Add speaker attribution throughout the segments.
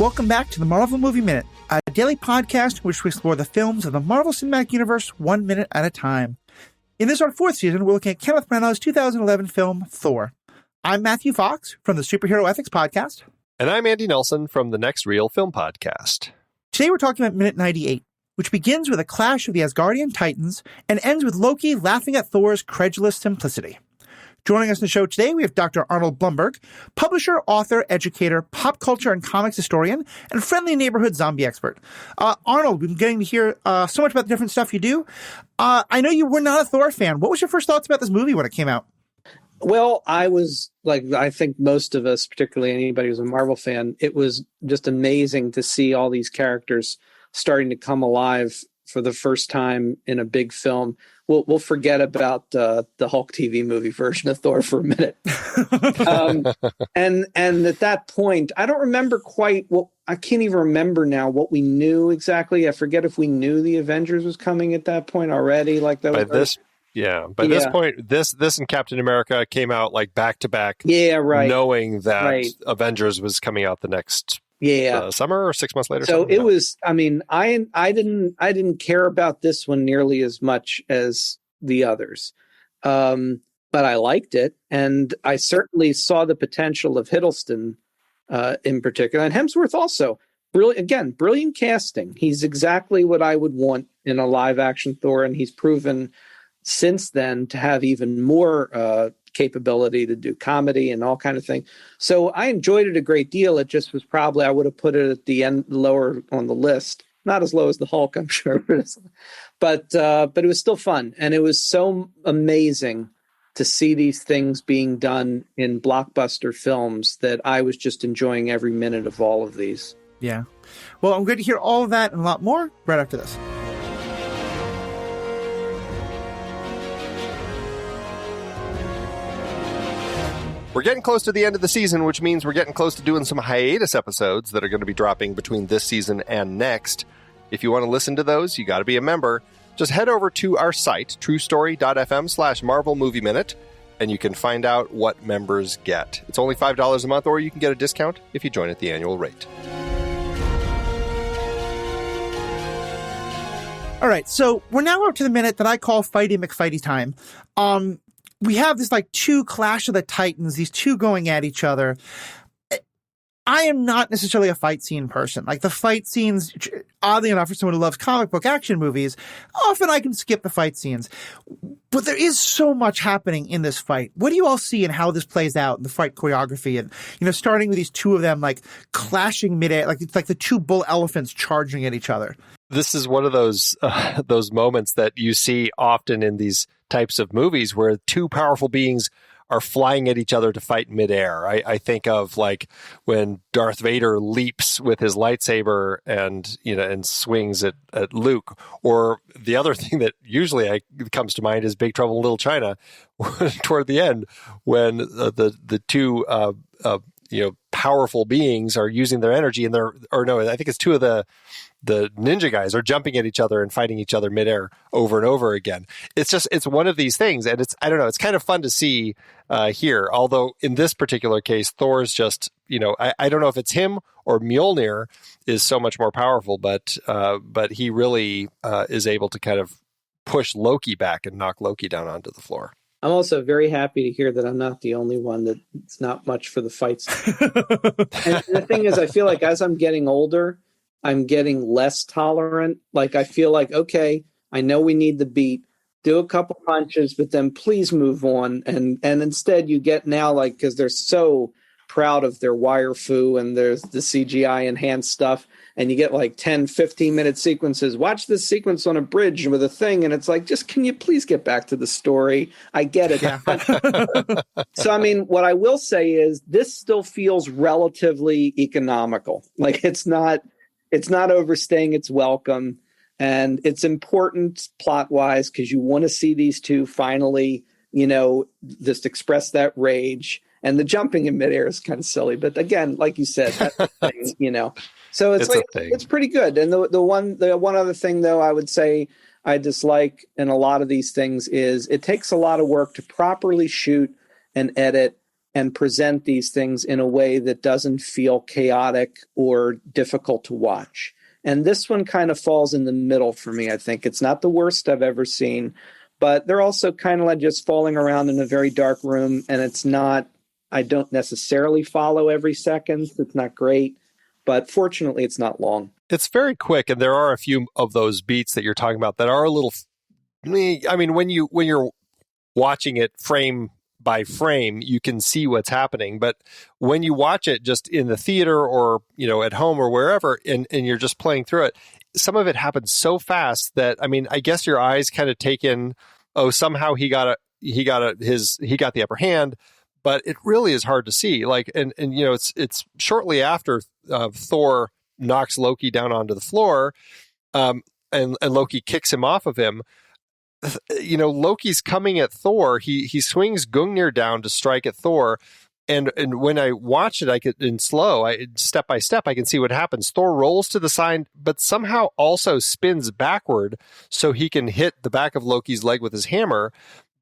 Speaker 1: Welcome back to the Marvel Movie Minute, a daily podcast in which we explore the films of the Marvel Cinematic Universe 1 minute at a time. In this, our fourth season, we're looking at Kenneth Branagh's 2011 film, Thor. I'm Matthew Fox from the Superhero Ethics Podcast.
Speaker 2: And I'm Andy Nelson from the Next Reel Film Podcast.
Speaker 1: Today we're talking about minute 98, which begins with a clash of the Asgardian titans and ends with Loki laughing at Thor's credulous simplicity. Joining us in the show today, we have Dr. Arnold Blumberg, publisher, author, educator, pop culture and comics historian, and friendly neighborhood zombie expert. Arnold, we've been getting to hear so much about the different stuff you do. I know you were not a Thor fan. What was your first thoughts about this movie when it came out?
Speaker 3: Well, I was like, I think most of us, particularly anybody who's a Marvel fan, it was just amazing to see all these characters starting to come alive for the first time in a big film. We'll forget about the Hulk TV movie version of Thor for a minute. And at that point, I don't remember quite I can't even remember now what we knew exactly. I forget if we knew the Avengers was coming at that point already. Like that.
Speaker 2: By this point, this and Captain America came out like back to back.
Speaker 3: Yeah, right.
Speaker 2: Knowing that Avengers was coming out the next summer or 6 months later.
Speaker 3: So it was. I mean, I didn't care about this one nearly as much as the others, but I liked it, and I certainly saw the potential of Hiddleston in particular, and Hemsworth also. Brilliant casting. He's exactly what I would want in a live action Thor, and he's proven since then to have even more capability to do comedy and all kind of thing. So I enjoyed it a great deal. It just was probably, I would have put it at the end, lower on the list, not as low as the Hulk, I'm sure, but it was still fun. And it was so amazing to see these things being done in blockbuster films that I was just enjoying every minute of all of these.
Speaker 1: Yeah. Well, I'm going to hear all of that and a lot more right after this.
Speaker 2: We're getting close to the end of the season, which means we're getting close to doing some hiatus episodes that are going to be dropping between this season and next. If you want to listen to those, you got to be a member. Just head over to our site, truestory.fm/Marvel Movie Minute, and you can find out what members get. It's only $5 a month, or you can get a discount if you join at the annual rate.
Speaker 1: All right, so we're now up to the minute that I call Fighty McFighty time. We have this like two Clash of the Titans, these two going at each other. I am not necessarily a fight scene person. Like the fight scenes, oddly enough, for someone who loves comic book action movies, often I can skip the fight scenes. But there is so much happening in this fight. What do you all see in how this plays out in the fight choreography? And, starting with these two of them like clashing midair, like it's like the two bull elephants charging at each other.
Speaker 2: This is one of those moments that you see often in these types of movies where two powerful beings are flying at each other to fight midair. I think of like when Darth Vader leaps with his lightsaber and swings at Luke. Or the other thing that usually comes to mind is Big Trouble in Little China toward the end when the two powerful beings are using their energy and I think it's two of the ninja guys are jumping at each other and fighting each other midair over and over again. It's one of these things. And it's kind of fun to see here. Although in this particular case, Thor's just, I don't know if it's him or Mjolnir is so much more powerful, but he really is able to kind of push Loki back and knock Loki down onto the floor.
Speaker 3: I'm also very happy to hear that I'm not the only one that's not much for the fights. And the thing is, I feel like as I'm getting older, I'm getting less tolerant. Like I feel like, okay, I know we need the beat, do a couple punches, but then please move on. And instead you get now, like, because they're so proud of their wire fu and there's the CGI enhanced stuff. And you get like 10, 15-minute sequences. Watch this sequence on a bridge with a thing. And it's like, just can you please get back to the story? I get it. Yeah. So, I mean, what I will say is this still feels relatively economical. Like it's not overstaying its welcome. And it's important plot-wise because you want to see these two finally, just express that rage. And the jumping in midair is kind of silly. But again, like you said, that's the thing, So it's pretty good. And the one other thing, though, I would say I dislike in a lot of these things is it takes a lot of work to properly shoot and edit and present these things in a way that doesn't feel chaotic or difficult to watch. And this one kind of falls in the middle for me, I think. It's not the worst I've ever seen, but they're also kind of like just falling around in a very dark room, and it's not, I don't necessarily follow every second. It's not great, but fortunately it's not long.
Speaker 2: It's very quick, and there are a few of those beats that you're talking about that are a little, I mean, when you're watching it frame by frame, you can see what's happening. But when you watch it just in the theater or, at home or wherever, and you're just playing through it, some of it happens so fast that, I mean, I guess your eyes kind of take in, oh, somehow he got the upper hand, but it really is hard to see. Like, and it's shortly after Thor knocks Loki down onto the floor, and Loki kicks him off of him. Loki's coming at Thor. He swings Gungnir down to strike at Thor. And when I watch it, I could in slow, step by step, I can see what happens. Thor rolls to the side, but somehow also spins backward so he can hit the back of Loki's leg with his hammer.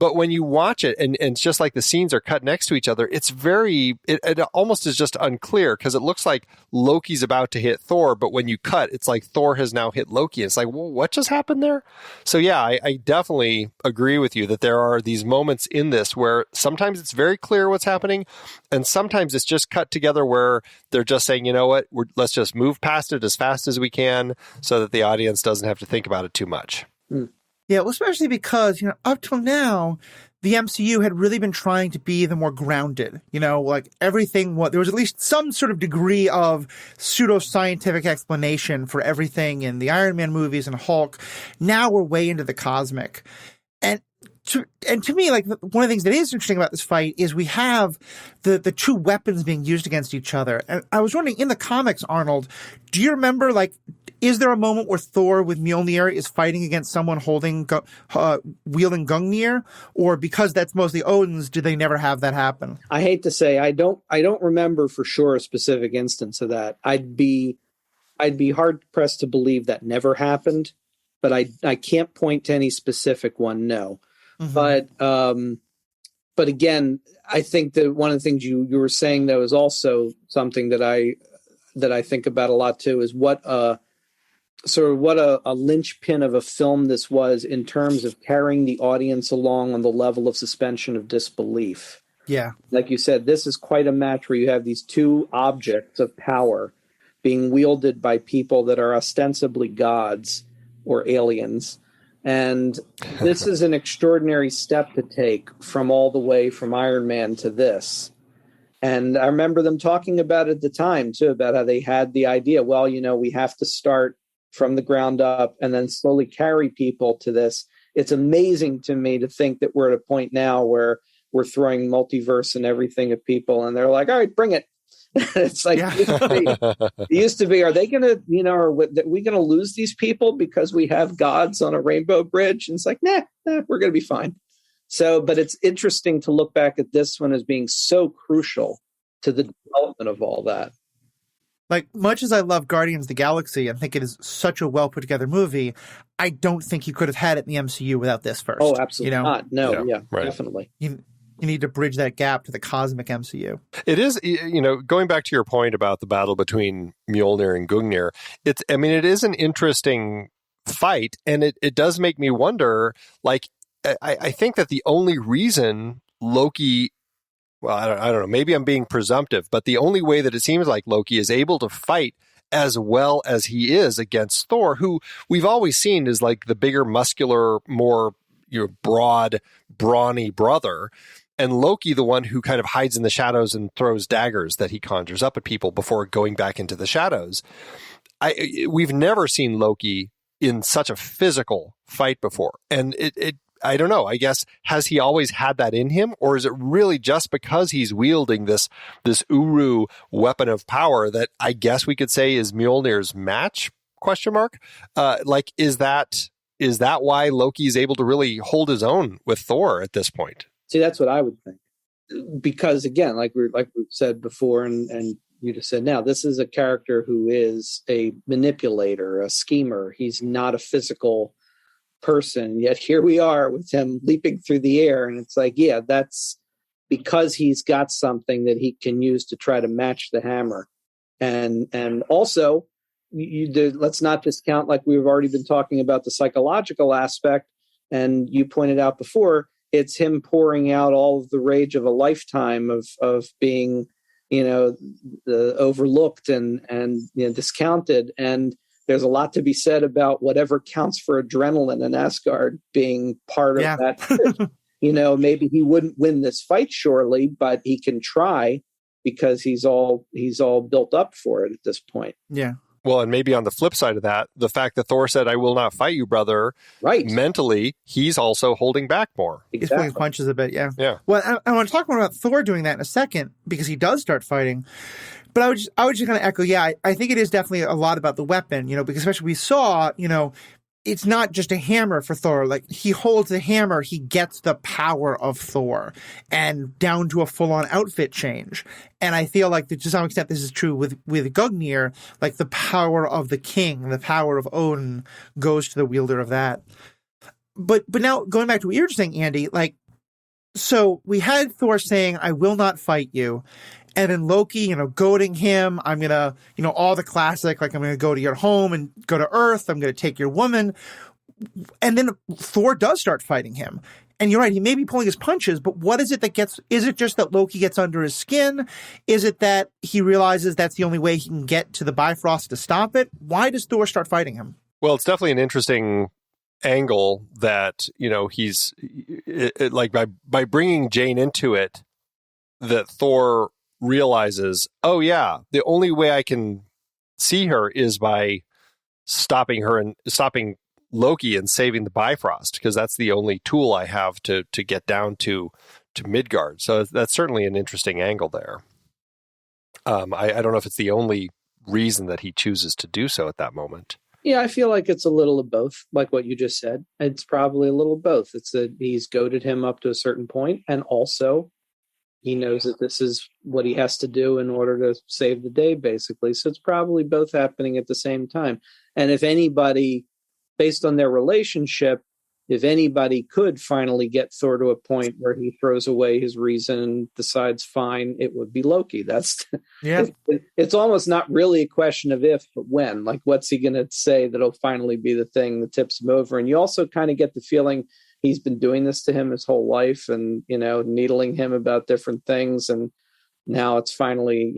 Speaker 2: But when you watch it, and it's just like the scenes are cut next to each other, it's it almost is just unclear because it looks like Loki's about to hit Thor, but when you cut, it's like Thor has now hit Loki. It's like, well, what just happened there? So yeah, I definitely agree with you that there are these moments in this where sometimes it's very clear what's happening, and sometimes it's just cut together where they're just saying, you know what, let's just move past it as fast as we can so that the audience doesn't have to think about it too much.
Speaker 3: Mm.
Speaker 1: Yeah, well, especially because, up till now, the MCU had really been trying to be the more grounded, like everything, there was at least some sort of degree of pseudo-scientific explanation for everything in the Iron Man movies and Hulk. Now we're way into the cosmic. And to me, like, one of the things that is interesting about this fight is we have the two weapons being used against each other. And I was wondering, in the comics, Arnold, do you remember, like, is there a moment where Thor with Mjolnir is fighting against someone wielding Gungnir? Or because that's mostly Odin's, do they never have that happen?
Speaker 3: I hate to say, I don't remember for sure a specific instance of that. I'd be hard pressed to believe that never happened, but I can't point to any specific one. No. Mm-hmm. But again, I think that one of the things you were saying that was also something that I think about a lot too is what a linchpin of a film this was in terms of carrying the audience along on the level of suspension of disbelief.
Speaker 1: Yeah.
Speaker 3: Like you said, this is quite a match where you have these two objects of power being wielded by people that are ostensibly gods or aliens. And this is an extraordinary step to take from all the way from Iron Man to this. And I remember them talking about it at the time, too, about how they had the idea, well, we have to start from the ground up and then slowly carry people to this. It's amazing to me to think that we're at a point now where we're throwing multiverse and everything at people, and they're like, all right, bring it. It's like, yeah. it used to be, are they going to, are we going to lose these people because we have gods on a rainbow bridge? And it's like, nah, we're going to be fine. So, but it's interesting to look back at this one as being so crucial to the development of all that.
Speaker 1: Like, much as I love Guardians of the Galaxy and think it is such a well put together movie, I don't think you could have had it in the MCU without this first.
Speaker 3: Oh, absolutely not. No, yeah, right. Definitely.
Speaker 1: You need to bridge that gap to the cosmic MCU.
Speaker 2: It is, going back to your point about the battle between Mjolnir and Gungnir, it is an interesting fight, and it does make me wonder, like, I think that the only reason Loki, well, I don't know, maybe I'm being presumptive, but the only way that it seems like Loki is able to fight as well as he is against Thor, who we've always seen is like the bigger, muscular, more broad, brawny brother, and Loki, the one who kind of hides in the shadows and throws daggers that he conjures up at people before going back into the shadows. We've never seen Loki in such a physical fight before. And I don't know, I guess, has he always had that in him? Or is it really just because he's wielding this Uru weapon of power that I guess we could say is Mjolnir's match? ? Is that why Loki is able to really hold his own with Thor at this point?
Speaker 3: See, that's what I would think. Because again, like we've said before, and you just said now, this is a character who is a manipulator, a schemer. He's not a physical person, yet here we are with him leaping through the air, and it's like, yeah, that's because he's got something that he can use to try to match the hammer. And also, let's not discount, like we've already been talking about, the psychological aspect. And you pointed out before, it's him pouring out all of the rage of a lifetime of being, overlooked and discounted. And there's a lot to be said about whatever counts for adrenaline in Asgard being part of that. Maybe he wouldn't win this fight surely, but he can try because he's all built up for it at this point.
Speaker 1: Yeah.
Speaker 2: Well, and maybe on the flip side of that, the fact that Thor said, "I will not fight you, brother,"
Speaker 3: right?
Speaker 2: Mentally, he's also holding back more.
Speaker 1: Exactly. He's pulling punches a bit, yeah.
Speaker 2: Yeah.
Speaker 1: Well, I want to talk more about Thor doing that in a second because he does start fighting. But I would just kind of echo, I think it is definitely a lot about the weapon, because especially we saw, it's not just a hammer for Thor. Like, he holds the hammer, he gets the power of Thor and down to a full-on outfit change. And I feel like to some extent this is true with Gungnir, like the power of the king, the power of Odin goes to the wielder of that. But now going back to what you were saying, Andy, like, so we had Thor saying, "I will not fight you." And then Loki, goading him, I'm going to, all the classic, like, I'm going to go to your home and go to Earth. I'm going to take your woman. And then Thor does start fighting him. And you're right, he may be pulling his punches, but what is it that is it just that Loki gets under his skin? Is it that he realizes that's the only way he can get to the Bifrost to stop it? Why does Thor start fighting him?
Speaker 2: Well, it's definitely an interesting angle that, he's like by bringing Jane into it, that Thor realizes, oh yeah, the only way I can see her is by stopping her and stopping Loki and saving the Bifrost, because that's the only tool I have to get down to Midgard. So that's certainly an interesting angle there. I don't know if it's the only reason that he chooses to do so at that moment.
Speaker 3: Yeah, I feel like it's a little of both, like what you just said. It's probably a little of both. It's that he's goaded him up to a certain point, and also he knows that this is what he has to do in order to save the day, basically. So it's probably both happening at the same time. And if anybody, based on their relationship, if anybody could finally get Thor to a point where he throws away his reason and decides, fine, it would be Loki. It's almost not really a question of if, but when. Like, what's he going to say that'll finally be the thing that tips him over? And you also kind of get the feeling he's been doing this to him his whole life and, needling him about different things. And now it's finally,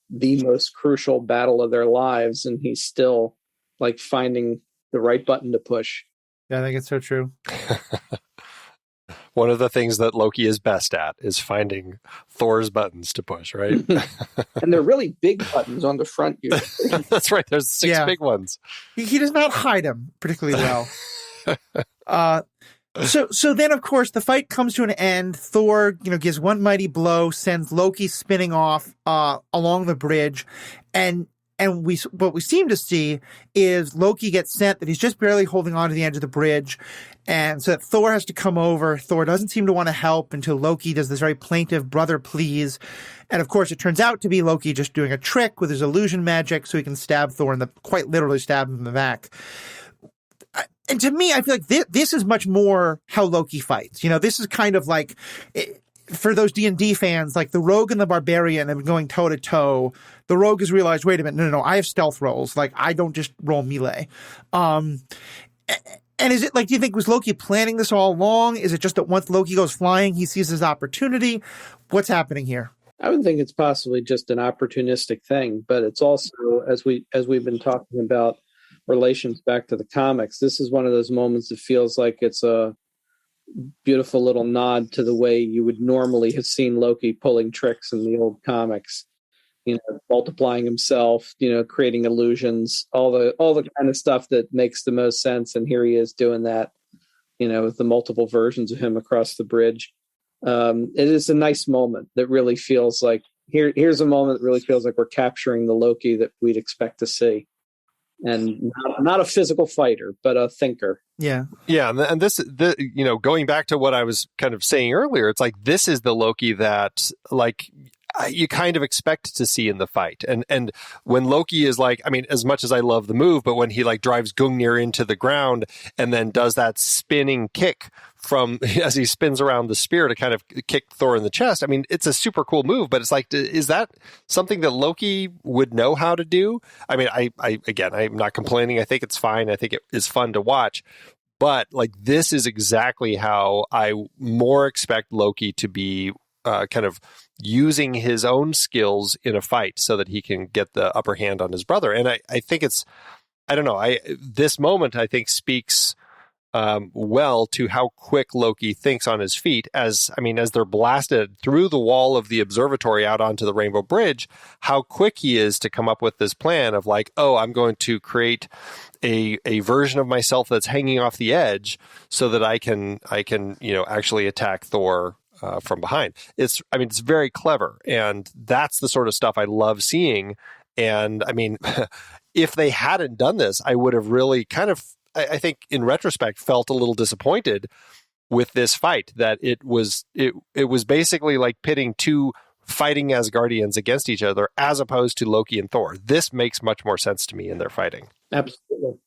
Speaker 3: the most crucial battle of their lives. And he's still like finding the right button to push.
Speaker 1: Yeah, I think it's so true.
Speaker 2: One of the things that Loki is best at is finding Thor's buttons to push, right?
Speaker 3: And they're really big buttons on the front usually.
Speaker 2: That's right. There's 6 big ones.
Speaker 1: He does not hide them particularly well. So then, of course, the fight comes to an end. Thor, gives one mighty blow, sends Loki spinning off along the bridge, and what we seem to see is Loki gets sent that he's just barely holding on to the edge of the bridge, and so that Thor has to come over. Thor doesn't seem to want to help until Loki does this very plaintive "brother, please," and of course, it turns out to be Loki just doing a trick with his illusion magic so he can stab Thor quite literally stab him in the back. And to me, I feel like this is much more how Loki fights. This is kind of like, for those D&D fans, like the rogue and the barbarian have been going toe to toe. The rogue has realized, wait a minute, no, I have stealth rolls. Like, I don't just roll melee. And is it like, do you think was Loki planning this all along? Is it just that once Loki goes flying, he sees his opportunity? What's happening here?
Speaker 3: I would think it's possibly just an opportunistic thing, but it's also, as we've been talking about relations back to the comics, this is one of those moments that feels like it's a beautiful little nod to the way you would normally have seen Loki pulling tricks in the old comics, multiplying himself, creating illusions, all the kind of stuff that makes the most sense. And here he is doing that, with the multiple versions of him across the bridge. It is a nice moment that really feels like here's a moment that really feels like we're capturing the Loki that we'd expect to see. And not a physical fighter, but a thinker.
Speaker 1: Yeah.
Speaker 2: Yeah. And this, going back to what I was kind of saying earlier, it's like, this is the Loki that, like, you kind of expect to see in the fight. And when Loki is like, I mean, as much as I love the move, but when he like drives Gungnir into the ground and then does that spinning kick from as he spins around the spear to kind of kick Thor in the chest. I mean, it's a super cool move, but it's like, is that something that Loki would know how to do? I mean, I'm not complaining. I think it's fine. I think it is fun to watch. But like, this is exactly how I more expect Loki to be kind of using his own skills in a fight so that he can get the upper hand on his brother. And I think it's, I don't know, this moment I think speaks well to how quick Loki thinks on his feet as they're blasted through the wall of the observatory out onto the Rainbow Bridge, how quick he is to come up with this plan of like, oh, I'm going to create a version of myself that's hanging off the edge so that I can actually attack Thor from behind. It's very clever, and that's the sort of stuff I love seeing. And I mean, if they hadn't done this, I would have really kind of, I think in retrospect, felt a little disappointed with this fight, that it was basically like pitting two fighting Asgardians against each other as opposed to Loki and Thor. This makes much more sense to me in their fighting.
Speaker 3: Absolutely.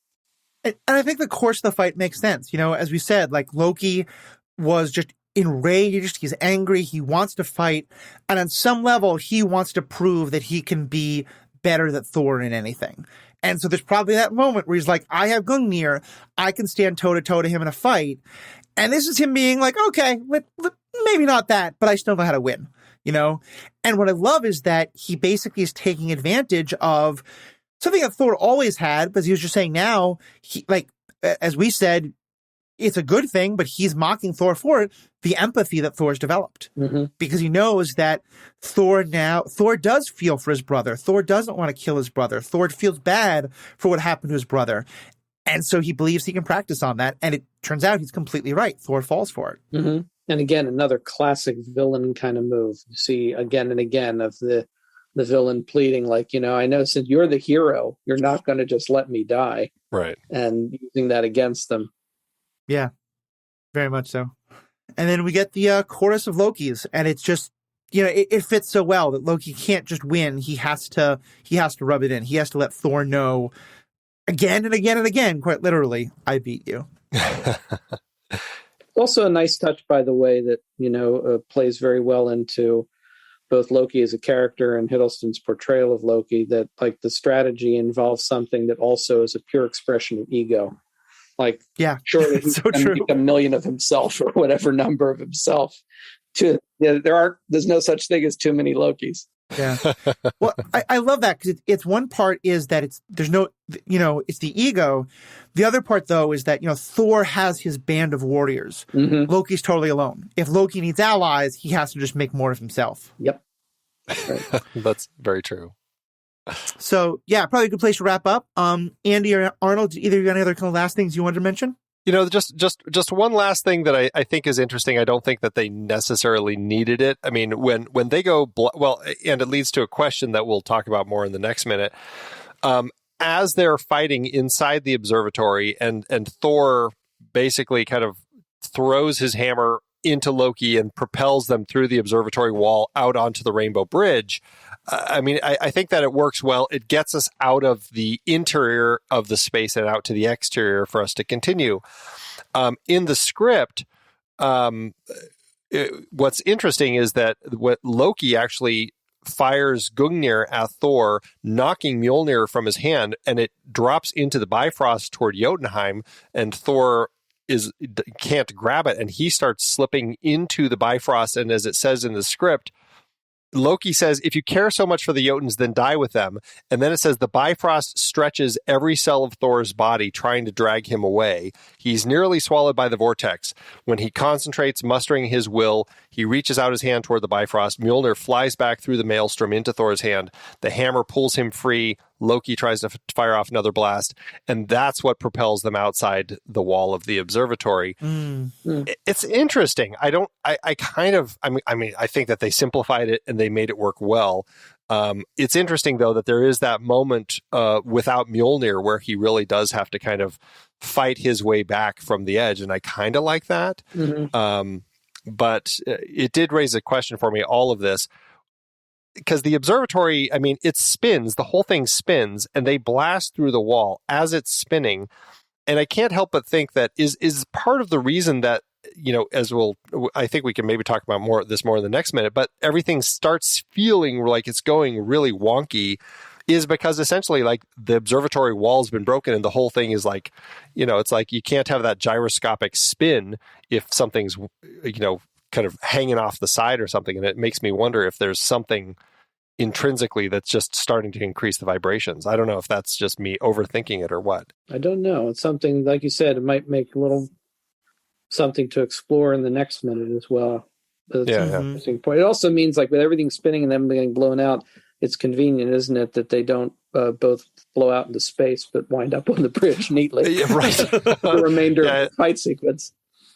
Speaker 1: And I think the course of the fight makes sense. As we said, like Loki was just enraged. He's angry. He wants to fight. And on some level, he wants to prove that he can be better than Thor in anything. And so there's probably that moment where he's like, I have Gungnir. I can stand toe-to-toe to him in a fight. And this is him being like, okay, maybe not that, but I still know how to win, And what I love is that he basically is taking advantage of something that Thor always had, but he was just saying now, as we said, it's a good thing, but he's mocking Thor for it, the empathy that Thor's developed. Mm-hmm. Because he knows that Thor does feel for his brother. Thor doesn't want to kill his brother. Thor feels bad for what happened to his brother. And so he believes he can practice on that. And it turns out he's completely right. Thor falls for it.
Speaker 3: Mm-hmm. And again, another classic villain kind of move. You see again and again of the villain pleading like, I know since you're the hero, you're not going to just let me die.
Speaker 2: Right.
Speaker 3: And using that against them.
Speaker 1: Yeah, very much so. And then we get the chorus of Lokis, and it's just, it fits so well that Loki can't just win. He has to rub it in. He has to let Thor know again and again and again, quite literally, I beat you.
Speaker 3: Also a nice touch, by the way, that, plays very well into both Loki as a character and Hiddleston's portrayal of Loki, that like the strategy involves something that also is a pure expression of ego. Like, yeah, surely he's so true. Make a million of himself or whatever number of himself. There's no such thing as too many Lokis.
Speaker 1: Yeah. Well, I love that because it's one part is that it's the ego. The other part though is that, Thor has his band of warriors. Mm-hmm. Loki's totally alone. If Loki needs allies, he has to just make more of himself.
Speaker 3: Yep. Right.
Speaker 2: That's very true.
Speaker 1: So yeah, probably a good place to wrap up. Andy or Arnold, did either of you have any other kind of last things you wanted to mention?
Speaker 2: Just one last thing that I think is interesting. I don't think that they necessarily needed it. I mean, when they go, and it leads to a question that we'll talk about more in the next minute. As they're fighting inside the observatory and Thor basically kind of throws his hammer into Loki and propels them through the observatory wall out onto the Rainbow Bridge. I think that it works well. It gets us out of the interior of the space and out to the exterior for us to continue. In the script, what's interesting is that what Loki actually fires Gungnir at Thor, knocking Mjolnir from his hand, and it drops into the Bifrost toward Jotunheim, and Thor can't grab it, and he starts slipping into the Bifrost. And as it says in the script, Loki says, if you care so much for the Jotuns, then die with them. And then it says the Bifrost stretches every cell of Thor's body, trying to drag him away. He's nearly swallowed by the vortex. When he concentrates, mustering his will, he reaches out his hand toward the Bifrost. Mjolnir flies back through the maelstrom into Thor's hand. The hammer pulls him free. Loki tries to fire off another blast, and that's what propels them outside the wall of the observatory. It's interesting. I think that they simplified it and they made it work well. It's interesting, though, that there is that moment without Mjolnir where he really does have to kind of fight his way back from the edge, and I kind of like that. Mm-hmm. But it did raise a question for me, all of this. Because the observatory, it spins, the whole thing spins, and they blast through the wall as it's spinning. And I can't help but think that is part of the reason that, I think we can maybe talk about more in the next minute, but everything starts feeling like it's going really wonky is because essentially like the observatory wall's been broken and the whole thing is like, it's like you can't have that gyroscopic spin if something's, kind of hanging off the side or something. And it makes me wonder if there's something intrinsically that's just starting to increase the vibrations. I don't know if that's just me overthinking it or what.
Speaker 3: I don't know. It's something, like you said, it might make a little something to explore in the next minute as well. But it's an interesting point. It also means like with everything spinning and them getting blown out, it's convenient, isn't it, that they don't both blow out into space but wind up on the bridge neatly.
Speaker 2: Yeah, right.
Speaker 3: The remainder of the fight sequence.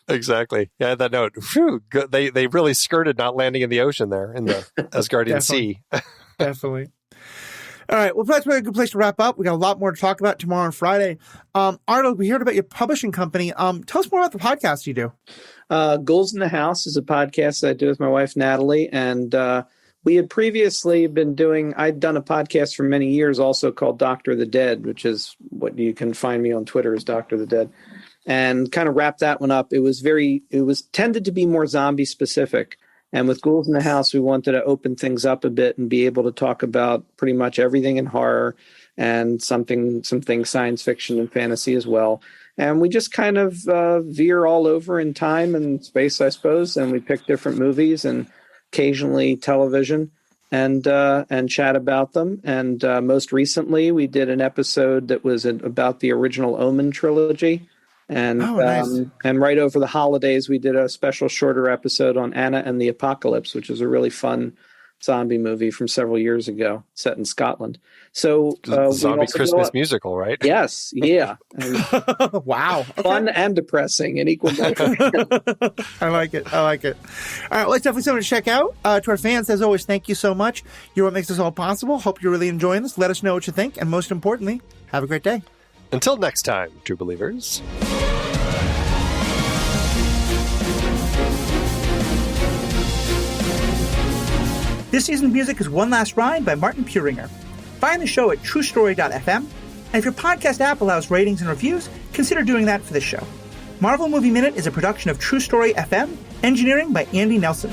Speaker 2: Exactly. Yeah, that note. Whew, they really skirted not landing in the ocean there in the Asgardian Sea.
Speaker 1: Definitely. All right. Well, that's a good place to wrap up. We got a lot more to talk about tomorrow and Friday. Arnold, we heard about your publishing company. Tell us more about the podcast you do.
Speaker 3: Ghouls in the House is a podcast that I do with my wife, Natalie. And we had previously I'd done a podcast for many years also called Doctor of the Dead, which is what you can find me on Twitter as Doctor of the Dead. And kind of wrapped that one up. It was tended to be more zombie specific. And with Ghouls in the House, we wanted to open things up a bit and be able to talk about pretty much everything in horror and some things science fiction and fantasy as well. And we just kind of veer all over in time and space, I suppose. And we pick different movies and occasionally television and chat about them. And most recently, we did an episode that was about the original Omen trilogy. And
Speaker 1: nice.
Speaker 3: And right over the holidays, we did a special shorter episode on Anna and the Apocalypse, which is a really fun zombie movie from several years ago, set in Scotland. So
Speaker 2: zombie Christmas musical, right?
Speaker 3: Yes, yeah.
Speaker 1: Wow,
Speaker 3: fun and depressing in equal measure.
Speaker 1: I like it. All right, well, it's definitely something to check out. To our fans, as always, thank you so much. You're what makes this all possible. Hope you're really enjoying this. Let us know what you think, and most importantly, have a great day.
Speaker 2: Until next time, true believers.
Speaker 1: This season's music is One Last Ride by Martin Puringer. Find the show at truestory.fm, and if your podcast app allows ratings and reviews, consider doing that for this show. Marvel Movie Minute is a production of True Story FM, engineering by Andy Nelson.